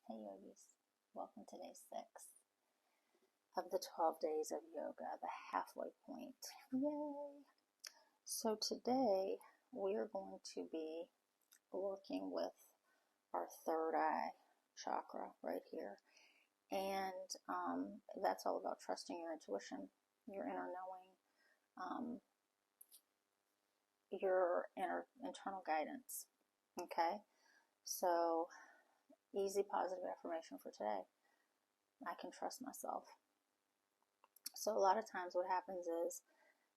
Hey yogis, welcome to day 6 of the 12 days of yoga, the halfway point. Yay! So today we are going to be working with our third eye chakra right here. And that's all about trusting your intuition, your inner knowing, your internal guidance. Okay? So easy positive affirmation for today. I can trust myself. So a lot of times what happens is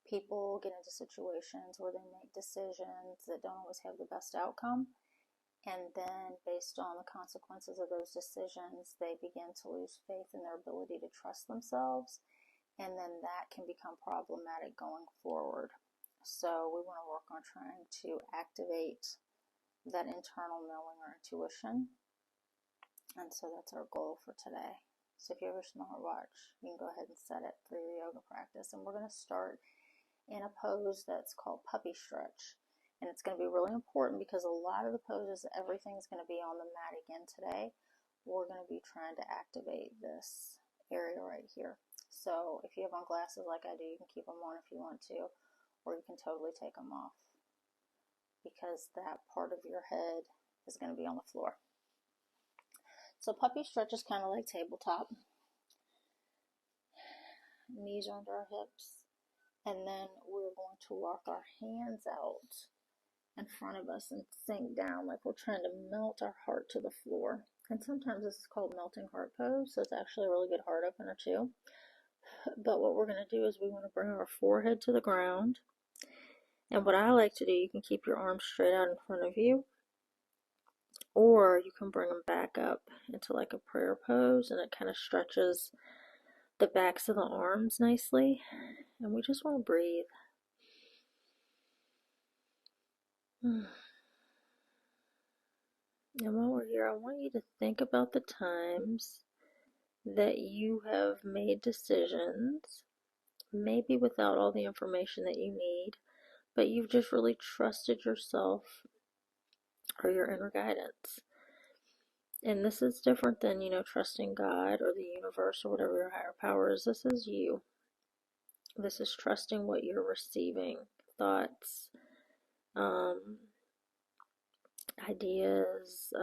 people get into situations where they make decisions that don't always have the best outcome, and then based on the consequences of those decisions, they begin to lose faith in their ability to trust themselves, and then that can become problematic going forward. So we want to work on trying to activate that internal knowing or intuition, and so that's our goal for today. So if you have your smartwatch, you can go ahead and set it for your yoga practice. And we're going to start in a pose that's called puppy stretch. And it's going to be really important because a lot of the poses, everything's going to be on the mat again today. We're going to be trying to activate this area right here. So if you have on glasses like I do, you can keep them on if you want to, or you can totally take them off because that part of your head is going to be on the floor. So puppy stretch is kind of like tabletop. Knees are under our hips. And then we're going to walk our hands out in front of us and sink down like we're trying to melt our heart to the floor. And sometimes this is called melting heart pose, so it's actually a really good heart opener too. But what we're going to do is we want to bring our forehead to the ground. And what I like to do, you can keep your arms straight out in front of you, or you can bring them back up into like a prayer pose, and it kind of stretches the backs of the arms nicely. And we just want to breathe. And while we're here, I want you to think about the times that you have made decisions, maybe without all the information that you need, but you've just really trusted yourself or your inner guidance. And this is different than, trusting God or the universe or whatever your higher power is. This is you. This is trusting what you're receiving. Thoughts, ideas,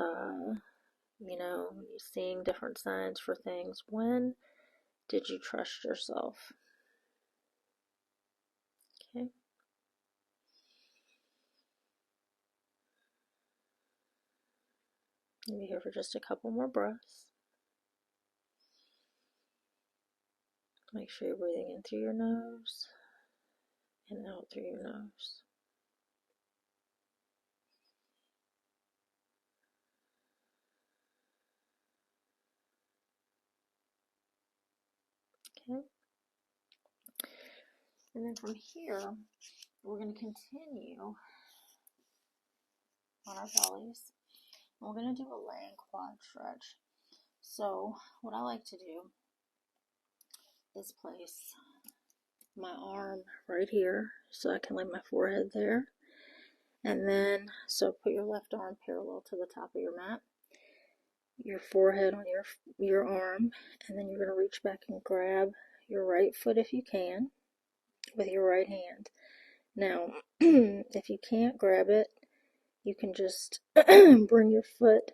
you're seeing different signs for things. When did you trust yourself? Okay. You'll be here for just a couple more breaths. Make sure you're breathing in through your nose and out through your nose. Okay. And then from here, we're going to continue on our bellies. We're going to do a laying quad stretch. So what I like to do is place my arm right here so I can lay my forehead there. And then, so put your left arm parallel to the top of your mat, your forehead on your arm, and then you're going to reach back and grab your right foot if you can with your right hand. Now, if you can't grab it, you can just bring your foot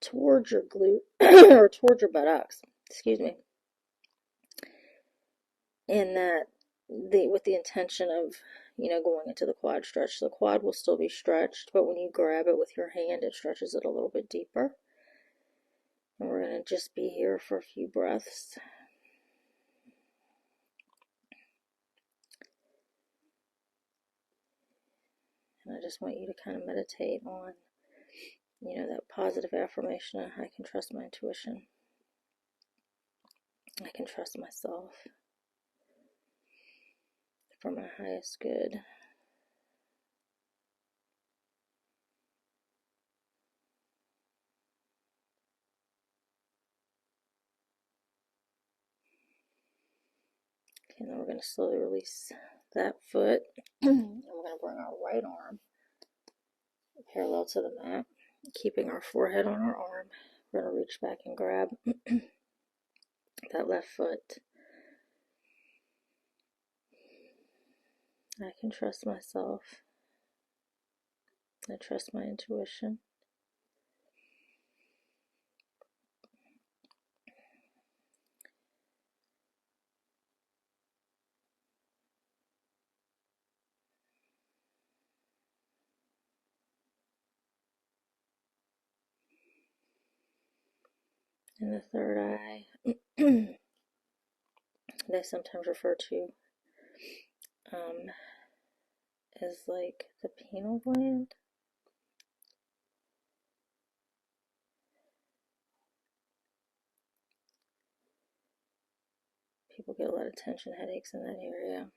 towards your glute or towards your buttocks, excuse me, and that with the intention of going into the quad stretch. The quad will still be stretched, but when you grab it with your hand, it stretches it a little bit deeper. And we're going to just be here for a few breaths. And I just want you to kind of meditate on, that positive affirmation. I can trust my intuition. I can trust myself for my highest good. Okay, and then we're going to slowly release that foot. And we're going to bring our right arm parallel to the mat, keeping our forehead on our arm, We're going to reach back and grab that left foot. I can trust myself. I trust my intuition. And the third eye, they sometimes refer to as like the pineal gland. People get a lot of tension headaches in that area.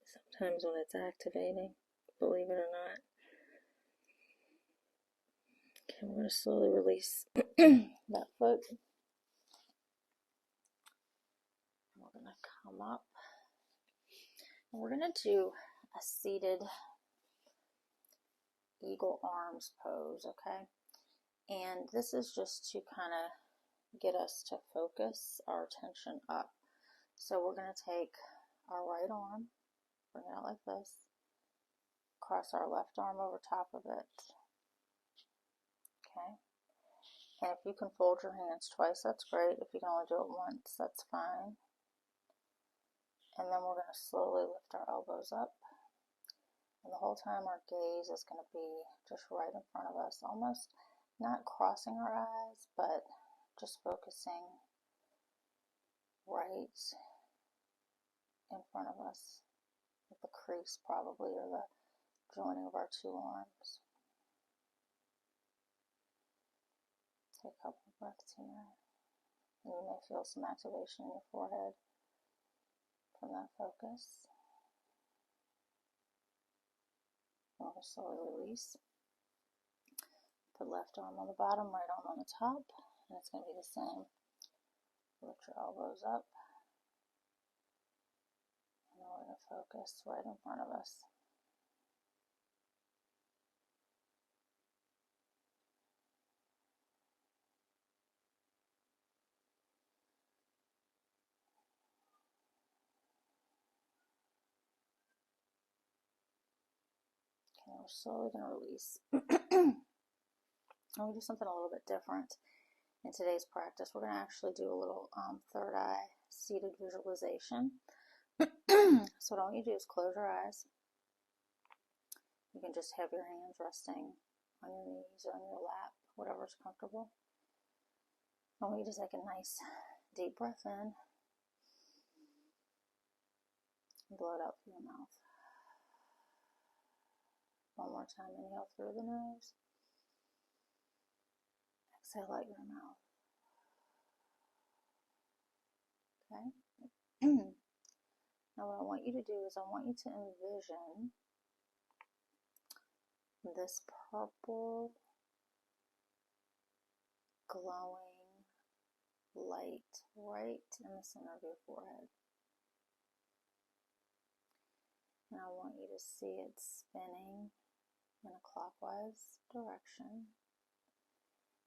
Sometimes when it's activating, believe it or not. Okay, we're going to slowly release that foot. We're going to come up. And we're going to do a seated eagle arms pose, okay? And this is just to kind of get us to focus our attention up. So we're going to take our right arm, bring it out like this, cross our left arm over top of it, okay? And if you can fold your hands twice, that's great. If you can only do it once, that's fine. And then we're going to slowly lift our elbows up. And the whole time our gaze is going to be just right in front of us, almost not crossing our eyes, but just focusing right in front of us, at the crease probably, or the joining of our two arms. Take a couple of breaths here, and you may feel some activation in your forehead from that focus. And we'll slowly release. Put left arm on the bottom, right arm on the top, and it's going to be the same. Lift your elbows up, and then we're going to focus right in front of us. Okay, we're slowly going to release. And we do something a little bit different in today's practice. We're going to actually do a little third eye seated visualization. So what I want you to do is close your eyes. You can just have your hands resting on your knees or on your lap, whatever's comfortable. I want you to take a nice deep breath in and blow it out through your mouth. One more time, inhale through the nose. Exhale out your mouth. Okay? Now what I want you to do is I want you to envision this purple glowing light right in the center of your forehead. And I want you to see it spinning in a clockwise direction.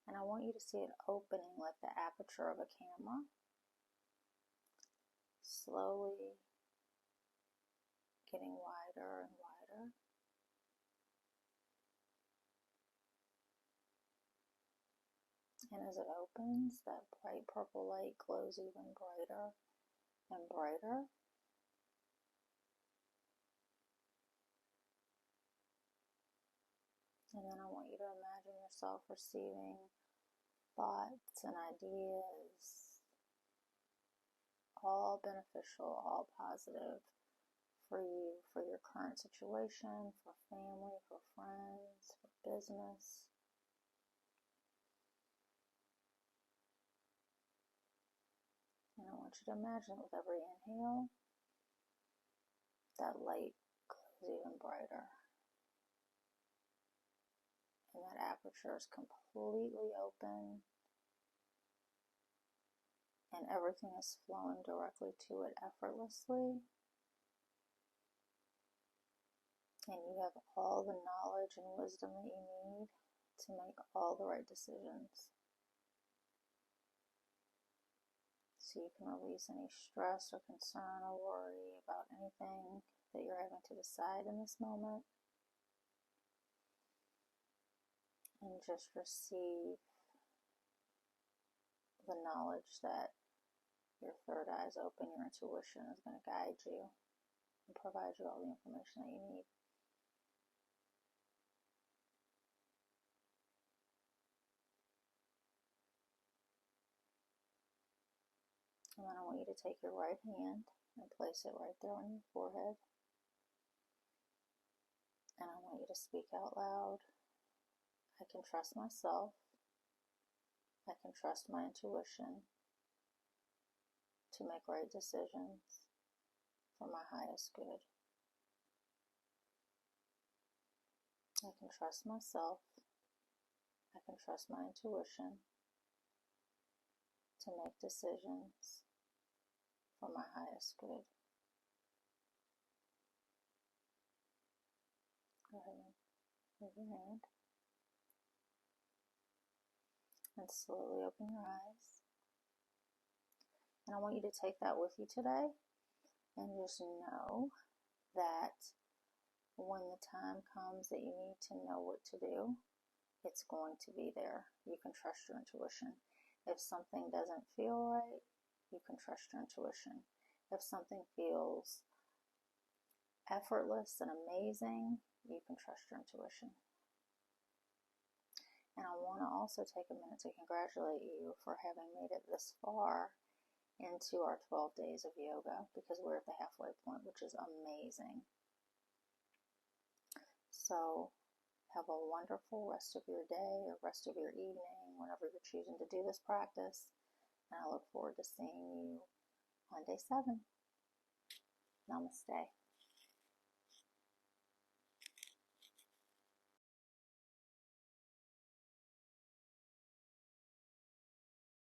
And I want you to see it opening like the aperture of a camera, slowly getting wider and wider. And as it opens, that bright purple light glows even brighter and brighter. And then I want you to imagine yourself receiving thoughts and ideas, all beneficial, all positive for you, for your current situation, for family, for friends, for business. And I want you to imagine with every inhale, that light glows even brighter. And that aperture is completely open. And everything is flowing directly to it effortlessly. And you have all the knowledge and wisdom that you need to make all the right decisions. So you can release any stress or concern or worry about anything that you're having to decide in this moment. And just receive the knowledge that your third eye is open, your intuition is going to guide you and provide you all the information that you need. And then I want you to take your right hand and place it right there on your forehead. And I want you to speak out loud. I can trust myself. I can trust my intuition to make right decisions for my highest good. I can trust myself. I can trust my intuition to make decisions for my highest good. Go ahead and move your hand. And slowly open your eyes. And I want you to take that with you today and just know that when the time comes that you need to know what to do, it's going to be there. You can trust your intuition. If something doesn't feel right, you can trust your intuition. If something feels effortless and amazing, you can trust your intuition. And I want to also take a minute to congratulate you for having made it this far into our 12 days of yoga, because we're at the halfway point, which is amazing. So have a wonderful rest of your day or rest of your evening, whenever you're choosing to do this practice. And I look forward to seeing you on day 7. Namaste.